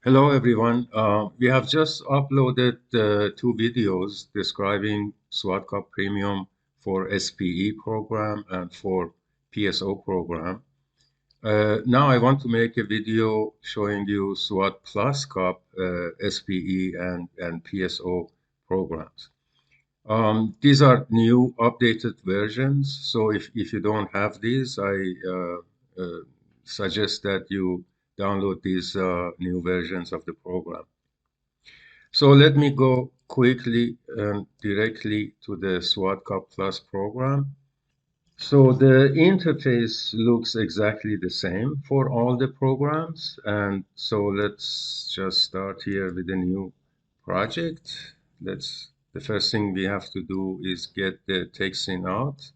Hello everyone. We have just uploaded two videos describing SWATCUP Premium for SPE program and for PSO program. Now I want to make a video showing you SWATplus-CUP SPE and PSO programs. These are new updated versions, so if you don't have these, I suggest that you download these new versions of the program. So let me go quickly and directly to the SWATCUP Plus program. So the interface looks exactly the same for all the programs. And so let's just start here with a new project. The first thing we have to do is get the text in out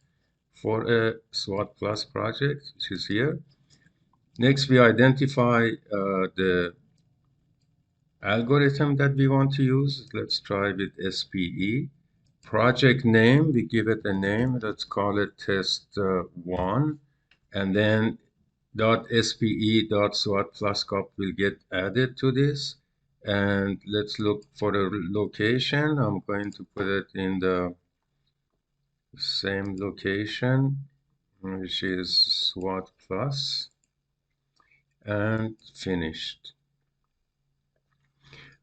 for a SWAT Plus project, which is here. Next, we identify the algorithm that we want to use. Let's try with SPE. Project name, we give it a name. Let's call it test1. And then .spe.SWATplus-CUP will get added to this. And let's look for a location. I'm going to put it in the same location, which is SWAT Plus, and finished.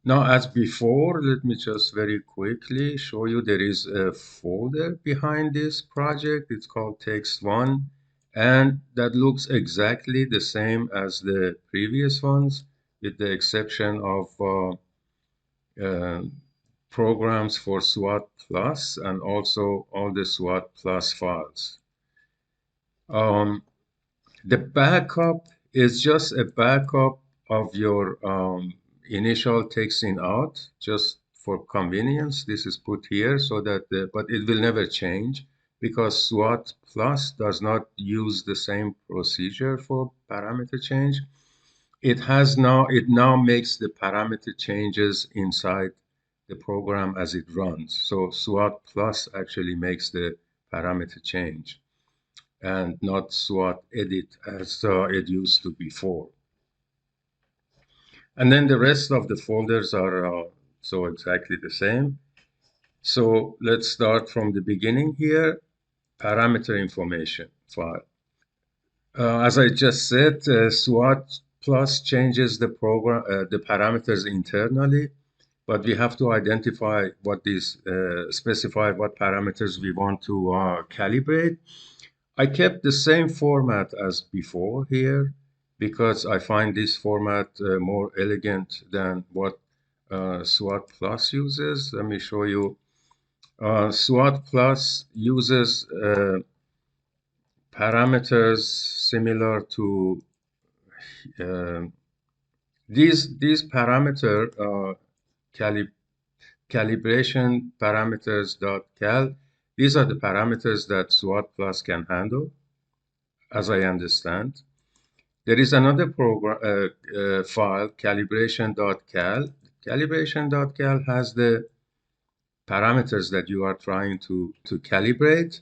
Now, as before, let me just very quickly show you there is a folder behind this project. It's called text1, and that looks exactly the same as the previous ones, with the exception of programs for SWAT Plus and also all the SWAT Plus files. The backup is just a backup of your initial text in out, just for convenience. This is put here so that but it will never change because SWAT Plus does not use the same procedure for parameter change. It now makes the parameter changes inside the program as it runs. So SWAT Plus actually makes the parameter change and not SWAT edit as it used to before. And then the rest of the folders are so exactly the same. So let's start from the beginning here, parameter information file. As I just said, SWAT Plus changes the program, the parameters internally, but we have to identify what these, specify what parameters we want to calibrate. I kept the same format as before here because I find this format more elegant than what SWAT Plus uses. Let me show you. SWAT Plus uses parameters similar to these parameter calibration parameters.cal. These are the parameters that SWAT Plus can handle, as I understand. There is another program file, calibration.cal. Calibration.cal has the parameters that you are trying to calibrate.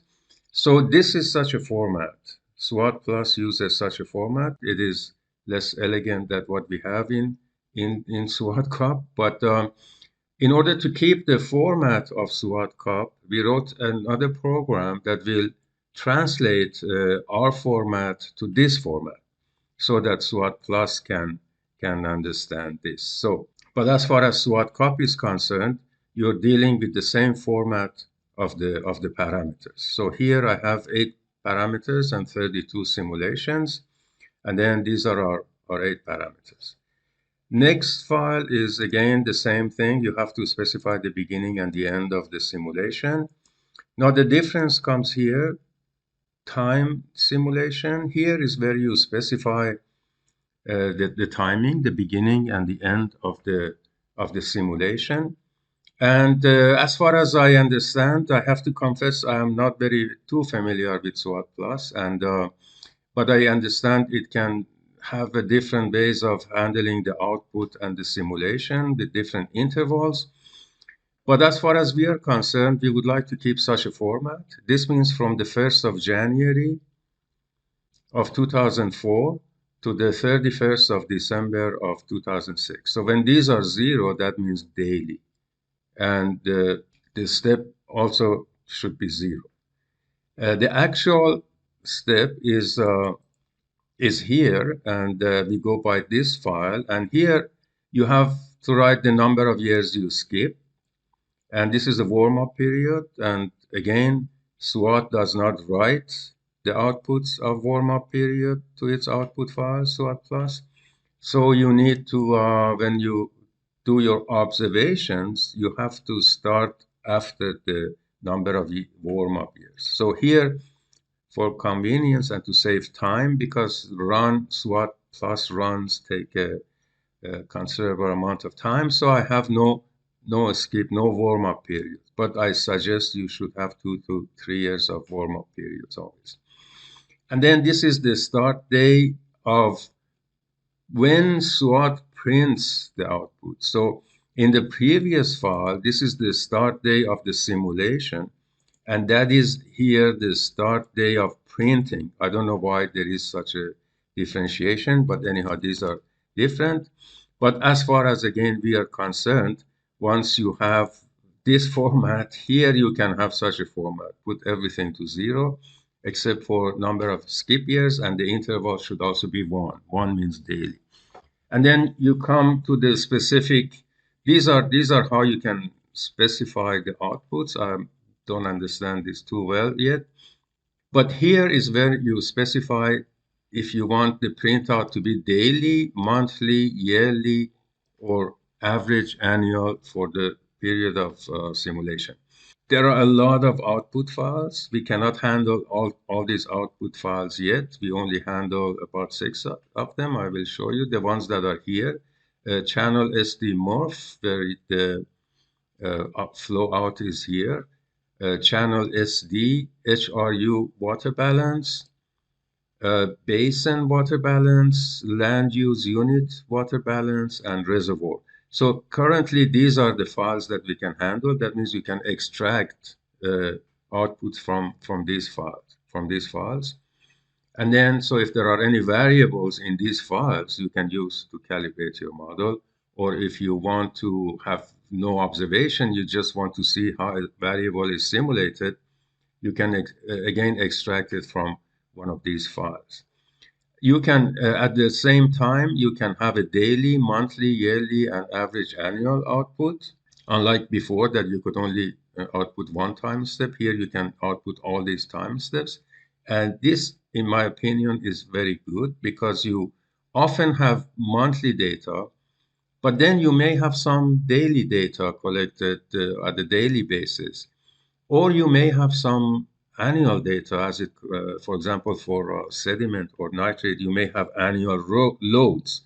So this is such a format. SWAT Plus uses such a format. It is less elegant than what we have in SWATCUP, but in order to keep the format of SWATCUP, we wrote another program that will translate our format to this format, so that SWAT Plus can understand this. So, but as far as SWATCUP is concerned, you're dealing with the same format of the parameters. So here I have 8 parameters and 32 simulations, and then these are our 8 parameters. Next file is again the same thing. You have to specify the beginning and the end of the simulation. Now the difference comes here. Time simulation here is where you specify the timing, the beginning and the end of the simulation. And as far as I understand, I have to confess I am not too familiar with SWAT Plus, and but I understand it can have a different ways of handling the output and the simulation with different intervals. But as far as we are concerned, we would like to keep such a format. This means from the 1st of January of 2004 to the 31st of December of 2006. So when these are 0, that means daily. And the step also should be 0. The actual step is here, and we go by this file. And here you have to write the number of years you skip. And this is the warm-up period. And again, SWAT does not write the outputs of warm-up period to its output file, SWAT plus. So you need to, when you do your observations, you have to start after the number of warm-up years. So here, for convenience and to save time, because SWAT plus runs take a considerable amount of time, so I have no skip, no warm-up period. But I suggest you should have 2 to 3 years of warm-up periods always. And then this is the start day of when SWAT prints the output. So in the previous file, this is the start day of the simulation, and that is here the start day of printing. I don't know why there is such a differentiation, but anyhow, these are different. But as far as, again, we are concerned, once you have this format, here you can have such a format, put everything to 0, except for number of skip years, and the interval should also be 1. 1 means daily. And then you come to the specific, these are how you can specify the outputs. I don't understand this too well yet. But here is where you specify if you want the printout to be daily, monthly, yearly, or average annual for the period of simulation. There are a lot of output files. We cannot handle all these output files yet. We only handle about 6 of them. I will show you the ones that are here. Channel SD morph, where the flow out is here. Channel SD, HRU water balance, basin water balance, land use unit water balance, and reservoir. So currently, these are the files that we can handle. That means we can extract output from these files. And then, so if there are any variables in these files, you can use to calibrate your model. Or if you want to have no observation, you just want to see how a variable is simulated, you can again extract it from one of these files. You can, at the same time, you can have a daily, monthly, yearly, and average annual output. Unlike before that you could only output one time step, here you can output all these time steps. And this, in my opinion, is very good because you often have monthly data, but then you may have some daily data collected at a daily basis. Or you may have some annual data, as it, for example, for sediment or nitrate, you may have annual loads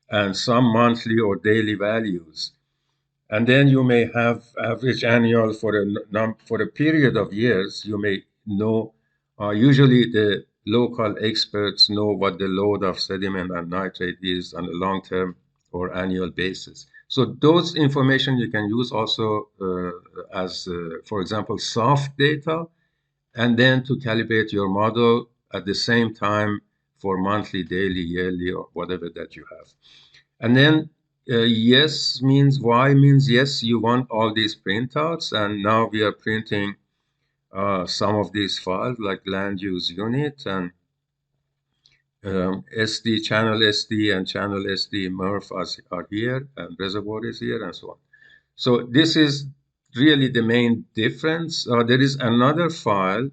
and some monthly or daily values. And then you may have average annual for a period of years. You may know, usually the local experts know what the load of sediment and nitrate is on a long-term or annual basis. So those information you can use also as, for example, soft data, and then to calibrate your model at the same time for monthly, daily, yearly, or whatever that you have. And then yes means, Y means yes, you want all these printouts. And now we are printing some of these files like land use unit and SD, channel SD and channel SD MRF are here, and reservoir is here, and so on. So this is really the main difference. There is another file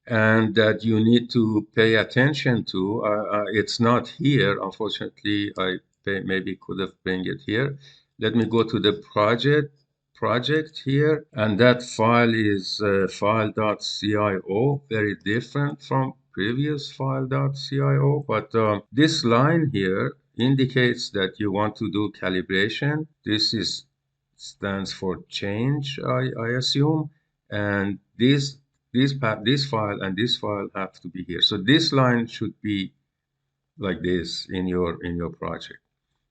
and that you need to pay attention to. It's not here, unfortunately. I maybe could have bring it here. Let me go to the project here, and that file is file.cio, very different from previous file.cio. But this line here indicates that you want to do calibration. This stands for change, I assume, and this file and this file have to be here. So this line should be like this in your project.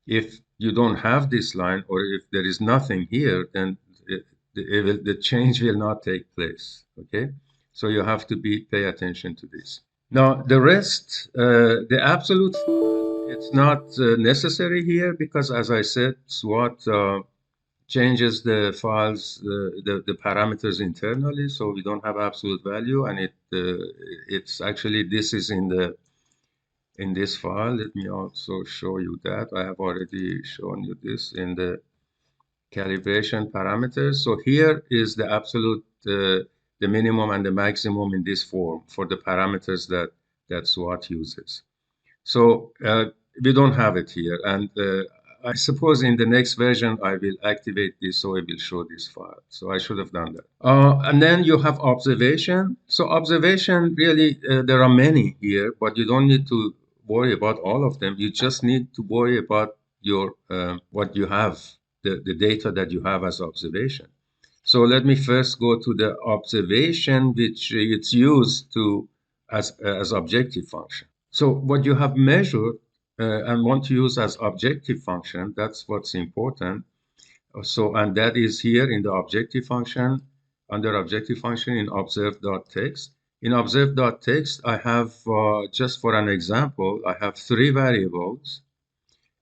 If you don't have this line, or if there is nothing here, then the change will not take place. Okay, so you have to pay attention to this. Now, the rest, the absolute, it's not necessary here because, as I said, SWAT changes the files, the parameters internally, so we don't have absolute value, and it's actually, this is in this file. Let me also show you that. I have already shown you this in the calibration parameters. So here is the absolute, the minimum and the maximum in this form for the parameters that SWAT uses. So we don't have it here. And I suppose in the next version, I will activate this so it will show this file. So I should have done that. And then you have observation. So observation, really, there are many here, but you don't need to worry about all of them. You just need to worry about your what you have, the data that you have as observation. So let me first go to the observation, which it's used to as objective function. So what you have measured and want to use as objective function, that's what's important. So, and that is here in the objective function, under objective function in observe.text. In observe.text, I have, just for an example, I have 3 variables.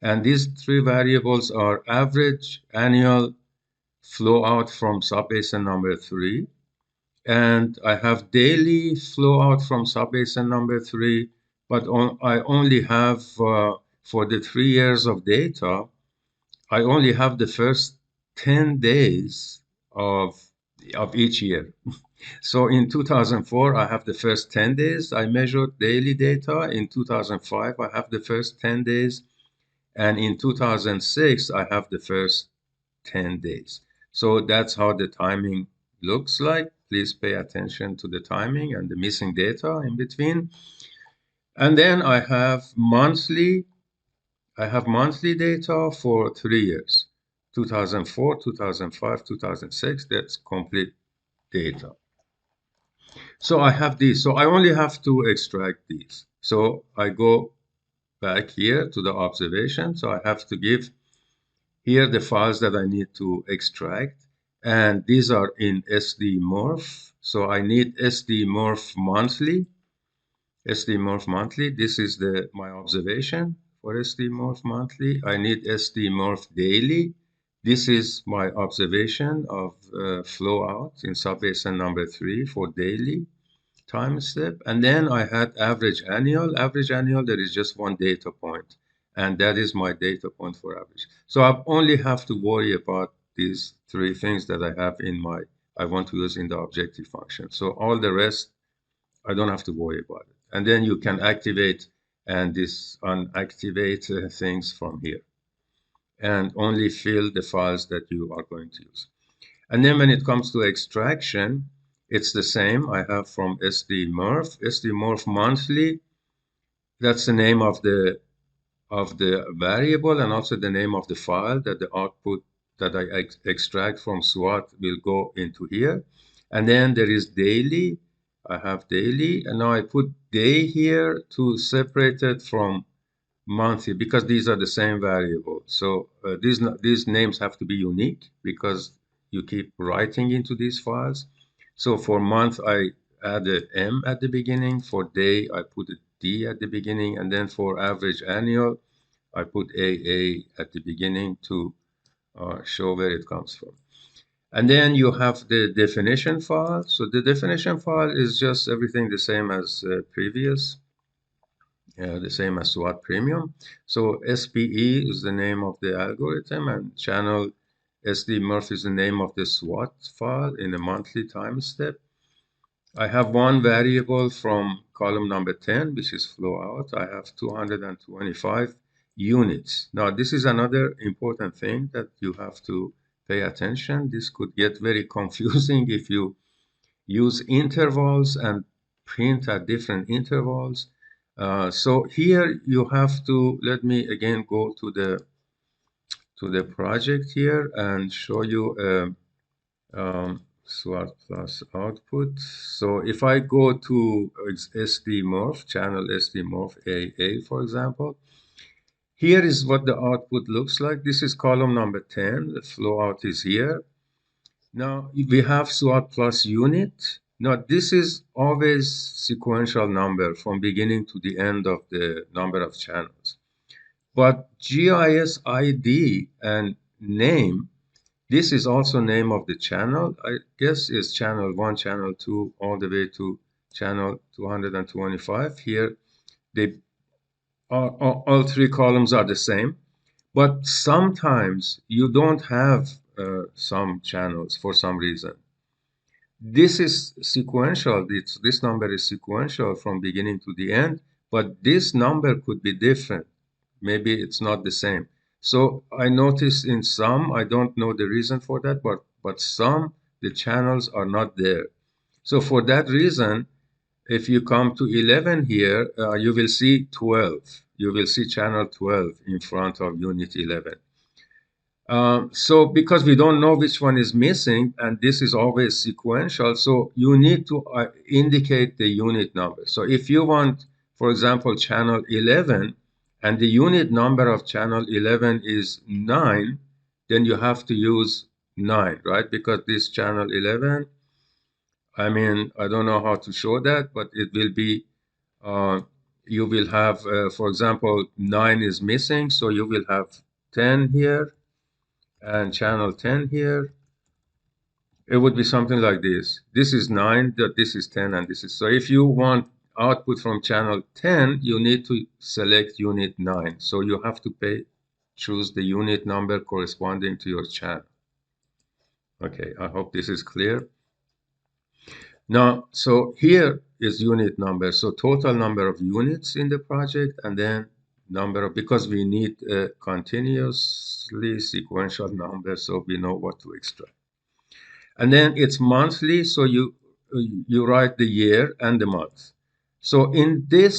And these 3 variables are average annual flow out from subbasin number 3. And I have daily flow out from subbasin number 3, but I only have, for the 3 years of data, I only have the first 10 days of each year. So in 2004, I have the first 10 days. I measured daily data. In 2005, I have the first 10 days. And in 2006, I have the first 10 days. So that's how the timing looks like. Please pay attention to the timing and the missing data in between. And then I have monthly data for 3 years, 2004, 2005, 2006, that's complete data. So I have these, so I only have to extract these. So I go back here to the observation, so I have to give here the files that I need to extract, and these are in SDMorph. So I need SDMorph monthly. SDMorph monthly, this is my observation for SDMorph monthly. I need SDMorph daily. This is my observation of flow out in subbasin number 3 for daily time step. And then I had average annual. Average annual, there is just one data point, and that is my data point for average. So I only have to worry about these 3 things that I have I want to use in the objective function. So all the rest, I don't have to worry about it. And then you can activate and unactivate things from here and only fill the files that you are going to use. And then when it comes to extraction, it's the same. I have from SDMorph monthly. That's the name of the variable and also the name of the file that the output that I extract from SWAT will go into here. And then there is daily. I have daily, and now I put day here to separate it from monthly because these are the same variable. So these names have to be unique because you keep writing into these files. So for month, I add a M at the beginning. For day, I put a D at the beginning. And then for average annual, I put AA at the beginning to show where it comes from. And then you have the definition file. So the definition file is just everything the same as previous, the same as SWAT Premium. So SPE is the name of the algorithm, and channel SDMorph is the name of the SWAT file in a monthly time step. I have one variable from column number 10, which is flow out. I have 225 units. Now, this is another important thing that you have to pay attention. This could get very confusing if you use intervals and print at different intervals. So here you have to, let me again go to the project here and show you SWAT plus output. So if I go to SDMorph, channel SDMorph AA, for example, here is what the output looks like. This is column number 10. The flow out is here. Now we have SWAT plus unit. Now, this is always sequential number from beginning to the end of the number of channels. But GIS ID and name, this is also name of the channel. I guess is channel 1, channel 2, all the way to channel 225. Here, they all three columns are the same. But sometimes you don't have some channels for some reason. This is sequential. This number is sequential from beginning to the end, but this number could be different. Maybe it's not the same. So I noticed in some, I don't know the reason for that, but some, the channels are not there. So for that reason, if you come to 11 here, you will see 12. You will see channel 12 in front of unit 11. So because we don't know which one is missing, and this is always sequential, so you need to indicate the unit number. So if you want, for example, channel 11, and the unit number of channel 11 is 9, then you have to use 9, right? Because this channel 11, I mean, I don't know how to show that, but it will be, you will have, for example, 9 is missing, so you will have 10 here, and channel 10 here. It would be something like this. This is 9, this is 10, and this is. So if you want output from channel 10, you need to select unit 9. So you have to choose the unit number corresponding to your channel. Okay, I hope this is clear. Now, so here is unit number. So total number of units in the project, and then number of, because we need a continuously sequential number, so we know what to extract. And then it's monthly, so you write the year and the month. So in the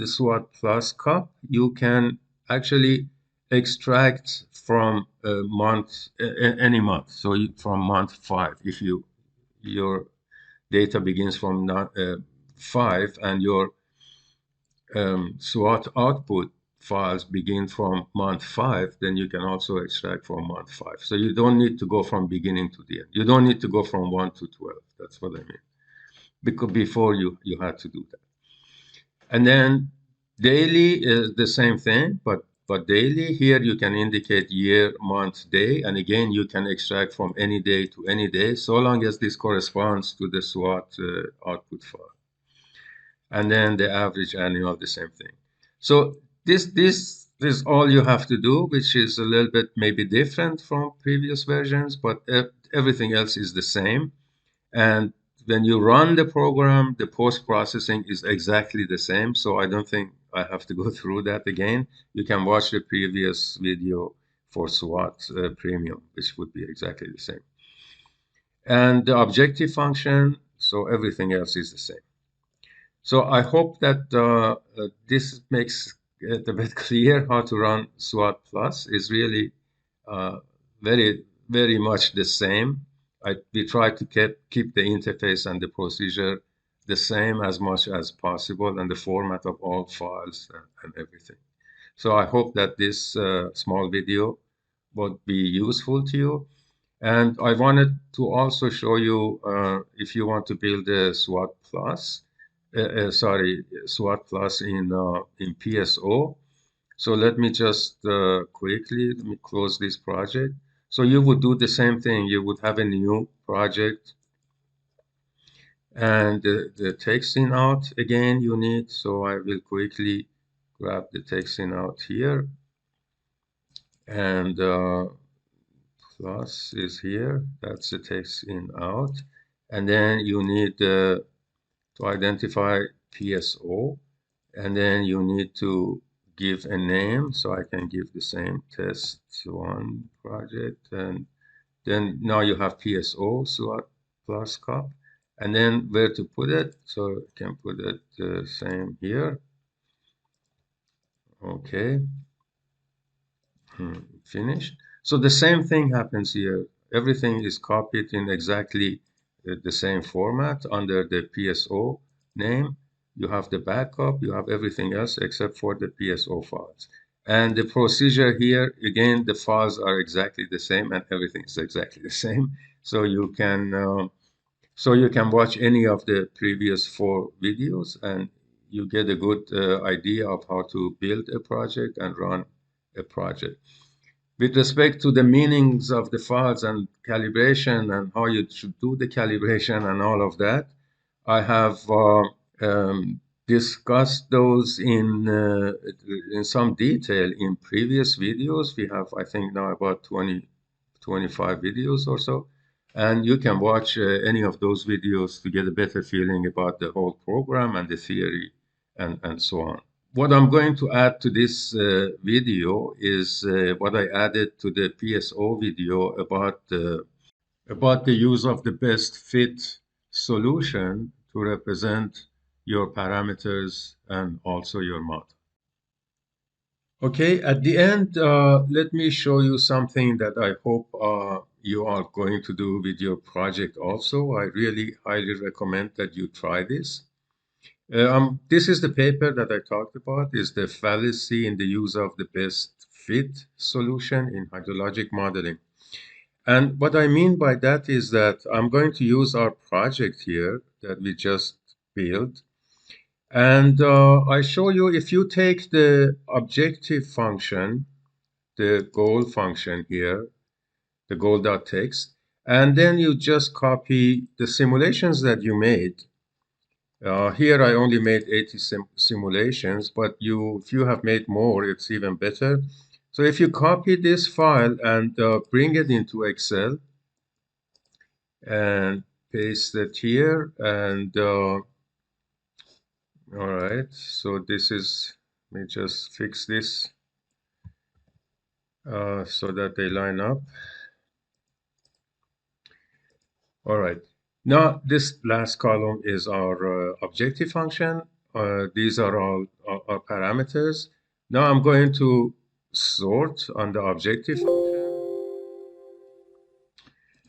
SWATplus-CUP, you can actually extract from any month. So from month 5, if your data begins from 5 and your SWAT output files begin from month 5, then you can also extract from month 5. So you don't need to go from beginning to the end. You don't need to go from 1 to 12. That's what I mean. Because before you had to do that. And then daily is the same thing, but daily here you can indicate year, month, day, and again you can extract from any day to any day, so long as this corresponds to the SWAT output file. And then the average annual, the same thing. So this is all you have to do, which is a little bit maybe different from previous versions, but everything else is the same. And when you run the program, the post-processing is exactly the same. So I don't think I have to go through that again. You can watch the previous video for SWAT Premium, which would be exactly the same. And the objective function, so everything else is the same. So I hope that this makes it a bit clear how to run SWATplus. Is really very, very much the same. We try to keep the interface and the procedure the same as much as possible, and the format of all files and everything. So I hope that this small video would be useful to you. And I wanted to also show you if you want to build a SWATplus, SWATplus in PSO. So let me just quickly let me close this project. So you would do the same thing. You would have a new project, and the text in out again you need. So I will quickly grab the text in out here, and plus is here. That's the text in out, and then you need to identify PSO, and then you need to give a name. So I can give the same test1 project, and then now you have PSO SWATplus-CUP, and then where to put it. So you can put it the same here. Okay, finished. So the same thing happens here. Everything is copied in exactly the same format under the PSO name. You have the backup, you have everything else except for the PSO files. And the procedure here, again, the files are exactly the same and everything is exactly the same. So you can So you can watch any of the previous 4 videos and you get a good idea of how to build a project and run a project. With respect to the meanings of the files and calibration and how you should do the calibration and all of that, I have discussed those in some detail in previous videos. We have, I think, now about 25 videos or so. And you can watch any of those videos to get a better feeling about the whole program and the theory and so on. What I'm going to add to this video is what I added to the PSO video about the use of the best fit solution to represent your parameters and also your model. Okay, at the end, let me show you something that I hope you are going to do with your project also. I really highly recommend that you try this. This is the paper that I talked about, is the fallacy in the use of the best fit solution in hydrologic modeling. And what I mean by that is that I'm going to use our project here that we just built. And I show you if you take the objective function, the goal function here, the goal.text, and then you just copy the simulations that you made. Here I only made 80 simulations, but if you have made more, it's even better. So if you copy this file and bring it into Excel and paste it here, and all right, so this is, let me just fix this so that they line up. All right. Now, this last column is our objective function. These are all our parameters. Now I'm going to sort on the objective function.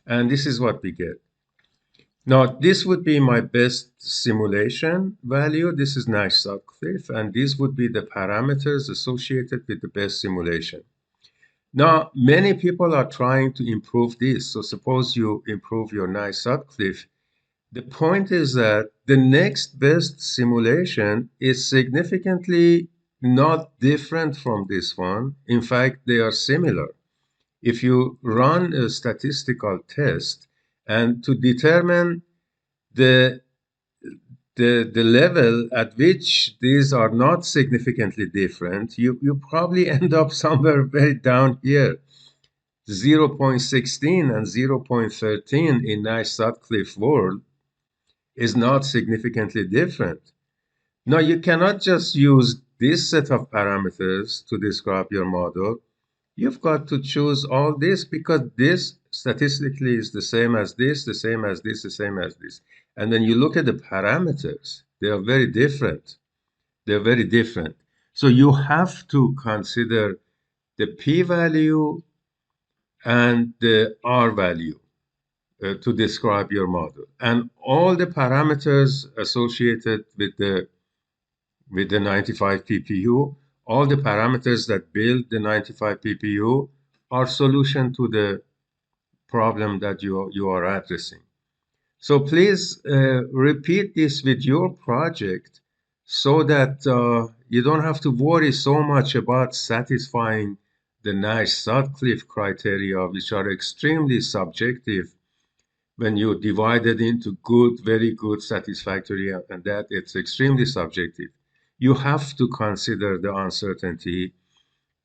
And this is what we get. Now, this would be my best simulation value. This is Nash-Sutcliffe, and these would be the parameters associated with the best simulation. Now, many people are trying to improve this. So suppose you improve your Nash-Sutcliffe. The point is that the next best simulation is significantly not different from this one. In fact, they are similar. If you run a statistical test and to determine the level at which these are not significantly different, you probably end up somewhere very down here. 0.16 and 0.13 in Nash-Sutcliffe world is not significantly different. Now, you cannot just use this set of parameters to describe your model. You've got to choose all this because this statistically is the same as this, the same as this, the same as this. And when you look at the parameters, they are very different. They're very different. So you have to consider the p-value and the r-value to describe your model. And all the parameters associated with the 95 PPU, all the parameters that build the 95 PPU are solution to the problem that you are addressing. So please repeat this with your project so that you don't have to worry so much about satisfying the Nash-Sutcliffe criteria, which are extremely subjective when you divide it into good, very good, satisfactory, and that it's extremely subjective. You have to consider the uncertainty,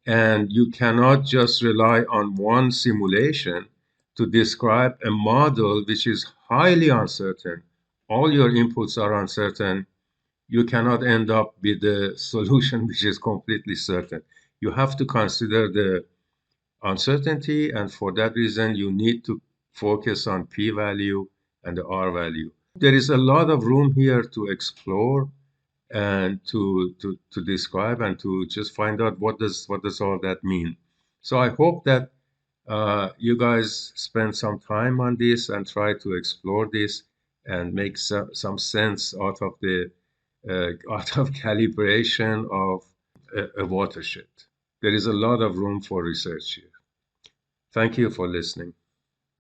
and you cannot just rely on one simulation to describe a model which is highly uncertain. All your inputs are uncertain. You cannot end up with a solution which is completely certain. You have to consider the uncertainty, and for that reason, you need to focus on p-value and the r-value. There is a lot of room here to explore and to describe and to just find out what does all that mean. So I hope that you guys spend some time on this and try to explore this and make some sense out of the out of calibration of a watershed. There is a lot of room for research here. Thank you for listening.